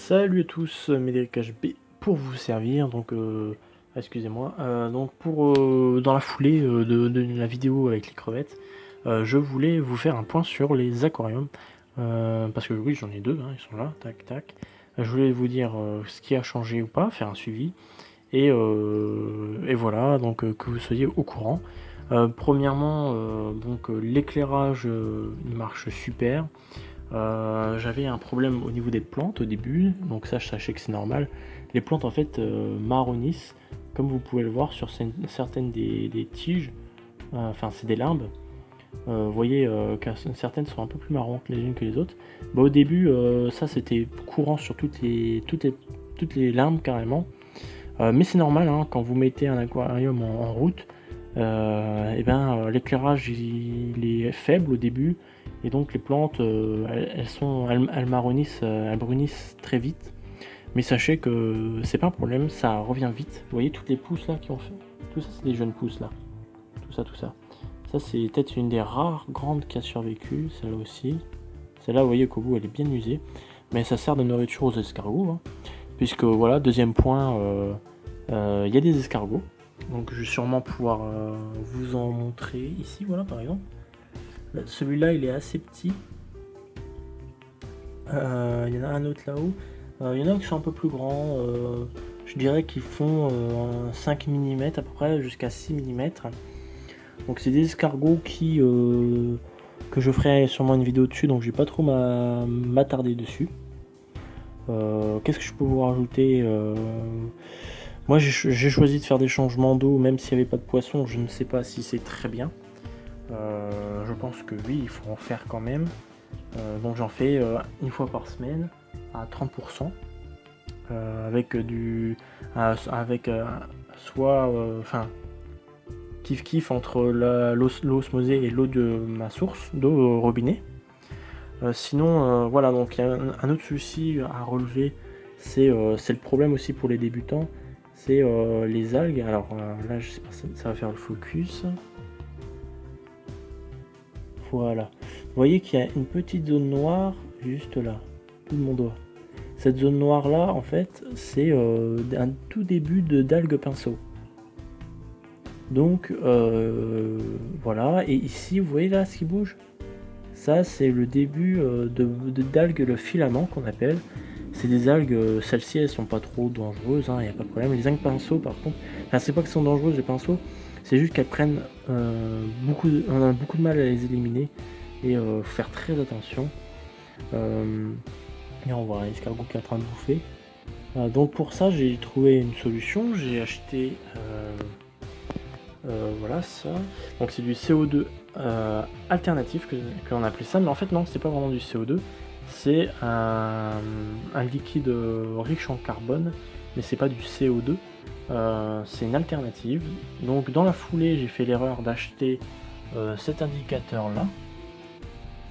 Salut à tous, Médéric HB pour vous servir. Donc, excusez-moi. Donc, dans la foulée de la vidéo avec les crevettes, je voulais vous faire un point sur les aquariums. Parce que oui, j'en ai deux, hein, ils sont là, tac tac. Je voulais vous dire ce qui a changé ou pas, faire un suivi. Et voilà, donc que vous soyez au courant. Premièrement, l'éclairage il marche super. J'avais un problème au niveau des plantes au début, donc ça, sachez que c'est normal. Les plantes en fait marronnissent, comme vous pouvez le voir sur certaines des tiges, enfin c'est des limbes. Vous voyez que certaines sont un peu plus marron les unes que les autres. Bah, au début, ça c'était courant sur toutes les limbes carrément. Mais c'est normal, hein, quand vous mettez un aquarium en route, l'éclairage il est faible au début, et donc les plantes elles marronnissent, elles brunissent très vite. Mais sachez que c'est pas un problème, ça revient vite. Vous voyez toutes les pousses là qui ont fait, tout ça c'est des jeunes pousses là, tout ça. Ça c'est peut-être une des rares grandes qui a survécu, celle-là aussi. Celle-là, vous voyez qu'au bout elle est bien usée, mais ça sert de nourriture aux escargots, hein. Puisque voilà, deuxième point, il y a des escargots. Donc je vais sûrement pouvoir vous en montrer ici, voilà par exemple. Celui-là il est assez petit. Il y en a un autre là-haut. Il y en a qui sont un peu plus grands. Je dirais qu'ils font 5 mm à peu près, jusqu'à 6 mm. Donc c'est des escargots que je ferai sûrement une vidéo dessus, donc je vais pas trop m'attarder dessus. Qu'est-ce que je peux vous rajouter? Moi j'ai choisi de faire des changements d'eau, même s'il n'y avait pas de poisson. Je ne sais pas si c'est très bien. Je pense que oui, il faut en faire quand même. Donc j'en fais une fois par semaine à 30%, avec soit kiff entre l'eau osmosée et l'eau de ma source d'eau au robinet. Sinon voilà, donc il y a un autre souci à relever, c'est le problème aussi pour les débutants, c'est les algues. Alors là je sais pas, ça va faire le focus. Voilà, vous voyez qu'il y a une petite zone noire juste là, tout de mon doigt. Cette zone noire là, en fait, c'est un tout début d'algues pinceau. Donc voilà, et ici vous voyez là ce qui bouge, ça c'est le début d'algues, le filament qu'on appelle. C'est des algues, celles-ci elles sont pas trop dangereuses, hein, y a pas de problème. Les algues pinceau par contre, enfin, c'est pas qu'elles sont dangereuses les pinceaux, c'est juste qu'elles prennent on a beaucoup de mal à les éliminer, et faut faire très attention. Et on voit un escargot qui est en train de bouffer. Donc pour ça j'ai trouvé une solution, j'ai acheté voilà ça. Donc c'est du CO2 alternatif que l'on appelait ça, mais en fait non, c'est pas vraiment du CO2, c'est un liquide riche en carbone, mais c'est pas du CO2. C'est une alternative. Donc dans la foulée j'ai fait l'erreur d'acheter cet indicateur là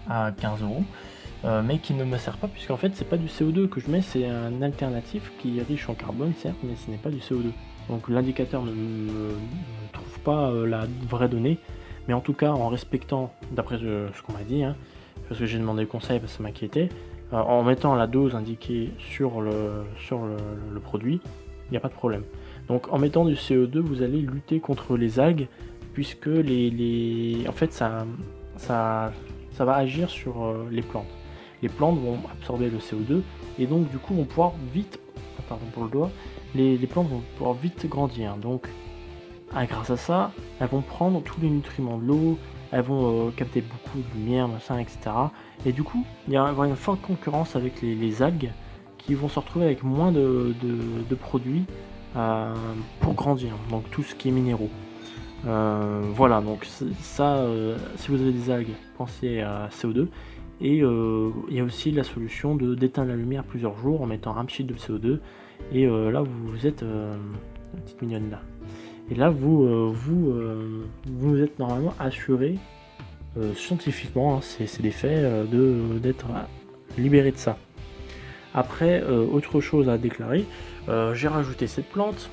à 15€, mais qui ne me sert pas, puisqu'en fait c'est pas du CO2 que je mets, c'est un alternatif qui est riche en carbone certes, mais ce n'est pas du CO2. Donc l'indicateur ne trouve pas la vraie donnée, mais en tout cas en respectant, d'après ce qu'on m'a dit, hein, parce que j'ai demandé conseil parce que ça m'inquiétait, en mettant la dose indiquée sur le produit, il n'y a pas de problème. Donc en mettant du CO2 vous allez lutter contre les algues, puisque en fait ça va agir sur les plantes. Les plantes vont absorber le CO2 et donc du coup vont pouvoir vite, pardon pour le doigt, les plantes vont pouvoir vite grandir. Donc grâce à ça, elles vont prendre tous les nutriments de l'eau, elles vont capter beaucoup de lumière, machin, etc. Et du coup, il y aura une forte concurrence avec les algues qui vont se retrouver avec moins de produits pour grandir, donc tout ce qui est minéraux. Voilà, donc ça, si vous avez des algues, pensez à CO2. Et il y a aussi la solution d'éteindre la lumière plusieurs jours en mettant un petit de CO2. Et là, vous êtes la petite mignonne là. Et là, vous êtes normalement assuré scientifiquement, hein, c'est des faits, d'être libéré de ça. Après, autre chose à déclarer, j'ai rajouté cette plante,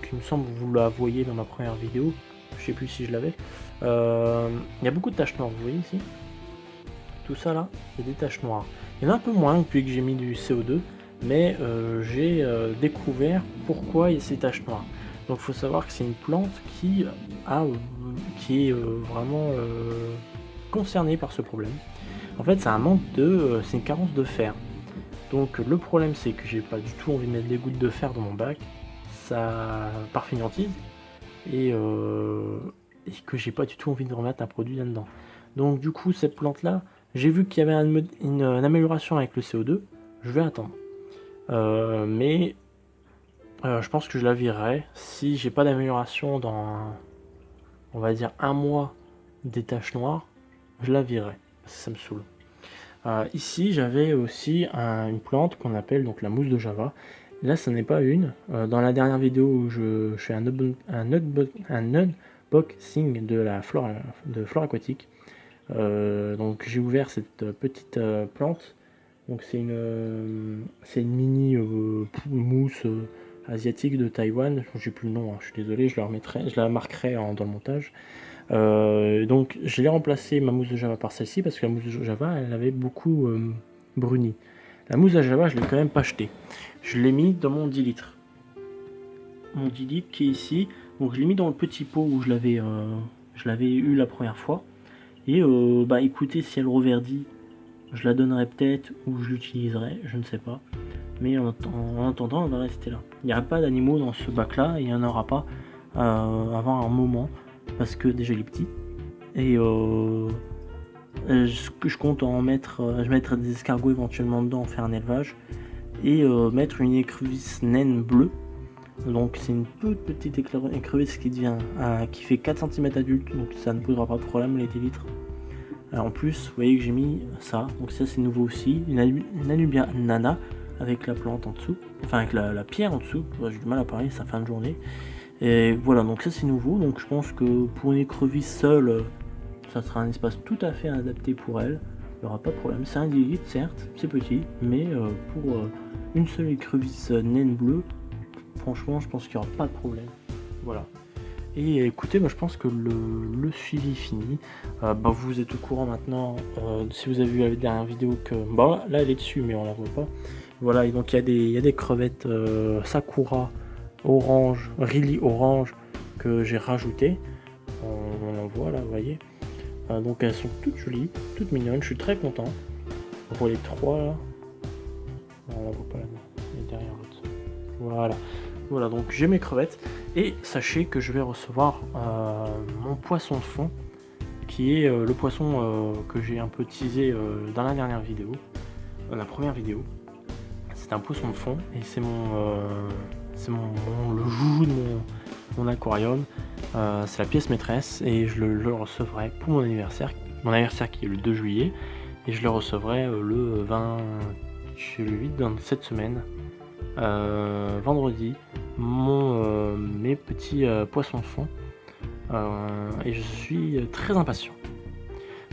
qui me semble vous la voyez dans ma première vidéo, je sais plus si je l'avais. Il y a beaucoup de taches noires, vous voyez ici, tout ça là, il y a des taches noires. Il y en a un peu moins depuis que j'ai mis du CO2, mais j'ai découvert pourquoi il y a ces taches noires. Donc il faut savoir que c'est une plante qui est vraiment concernée par ce problème. En fait, c'est un manque c'est une carence de fer. Donc le problème, c'est que j'ai pas du tout envie de mettre des gouttes de fer dans mon bac, ça par fainéantise, et que j'ai pas du tout envie de remettre un produit là-dedans. Donc du coup, cette plante-là, j'ai vu qu'il y avait une amélioration avec le CO2, je vais attendre. Mais je pense que je la virerai si j'ai pas d'amélioration dans, on va dire, un mois des taches noires, je la virerai, parce que ça me saoule. Ici, j'avais aussi une plante qu'on appelle donc la mousse de Java. Là, ce n'est pas une. Dans la dernière vidéo où je fais un unboxing de la flore aquatique, donc j'ai ouvert cette petite plante. Donc c'est une mini mousse asiatique de Taïwan. J'ai plus le nom, hein, je suis désolé, je la marquerai dans le montage. Donc je l'ai remplacé ma mousse de Java par celle-ci parce que la mousse de Java elle avait beaucoup bruni. La mousse de Java je l'ai quand même pas achetée. Je l'ai mis dans mon 10 litres. Mon 10 litres qui est ici. Donc je l'ai mis dans le petit pot où je l'avais eu la première fois. Et bah écoutez, si elle reverdit, je la donnerai peut-être ou je l'utiliserai, je ne sais pas. Mais en attendant, elle va rester là. Il n'y aura pas d'animaux dans ce bac là et il n'y en aura pas avant un moment. Parce que déjà il est petit et je compte en mettre, je mettrai des escargots éventuellement dedans, faire un élevage et mettre une écrevisse naine bleue. Donc c'est une toute petite écrevisse qui fait 4 cm adulte, donc ça ne posera pas de problème les 10 litres. Alors, en plus vous voyez que j'ai mis ça, donc ça c'est nouveau aussi, une Anubia nana avec la plante en dessous, enfin avec la pierre en dessous, j'ai du mal à parler, ça fin de journée. Et voilà, donc ça c'est nouveau, donc je pense que pour une écrevisse seule, ça sera un espace tout à fait adapté pour elle, il n'y aura pas de problème. C'est un 10 litres certes, c'est petit, mais pour une seule écrevisse naine bleue, franchement je pense qu'il n'y aura pas de problème. Voilà. Et écoutez, je pense que le suivi est fini. Vous êtes au courant maintenant, si vous avez vu la dernière vidéo, que là elle est dessus mais on la voit pas. Voilà, et donc il y a des crevettes Sakura orange, really orange que j'ai rajouté. On en voit là, vous voyez. Donc elles sont toutes jolies, toutes mignonnes, je suis très content. Pour les trois là. On la voit pas là-dedans, elle est derrière l'autre. Voilà, donc j'ai mes crevettes. Et sachez que je vais recevoir mon poisson de fond, qui est le poisson que j'ai un peu teasé dans la dernière vidéo, la première vidéo. C'est un poisson de fond et c'est le joujou de mon aquarium. C'est la pièce maîtresse et je le recevrai pour mon anniversaire qui est le 2 juillet, et je le recevrai le 28 dans cette semaine, vendredi, mes petits poissons de fond, et je suis très impatient.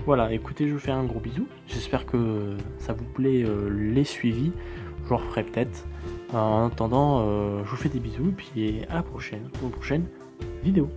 Voilà, écoutez, je vous fais un gros bisou, j'espère que ça vous plaît les suivis, je le referai peut-être. En attendant, je vous fais des bisous et puis à la prochaine pour une prochaine vidéo.